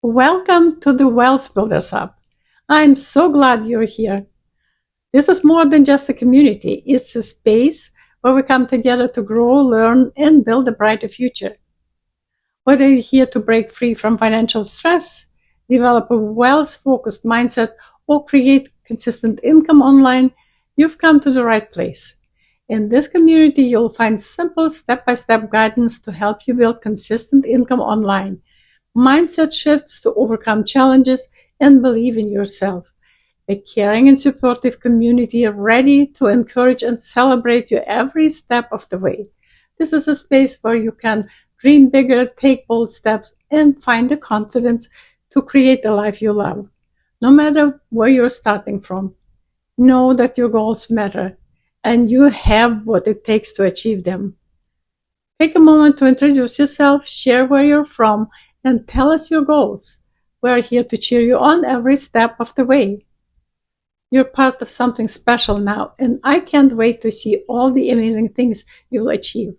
Welcome to the Wealth Builders Hub. I'm so glad you're here. This is more than just a community, it's a space where we come together to grow, learn, and build a brighter future. Whether you're here to break free from financial stress, develop a wealth focused mindset, or create consistent income online, you've come to the right place. In this community, you'll find simple step by step guidance to help you build consistent income online, mindset shifts to overcome challenges, and believe in yourself. A caring and supportive community ready to encourage and celebrate you every step of the way. This is a space where you can dream bigger, take bold steps, and find the confidence to create the life you love. No matter where you're starting from, know that your goals matter and you have what it takes to achieve them. Take a moment to introduce yourself, share where you're from, and tell us your goals. We're here to cheer you on every step of the way. You're part of something special now, and I can't wait to see all the amazing things you'll achieve.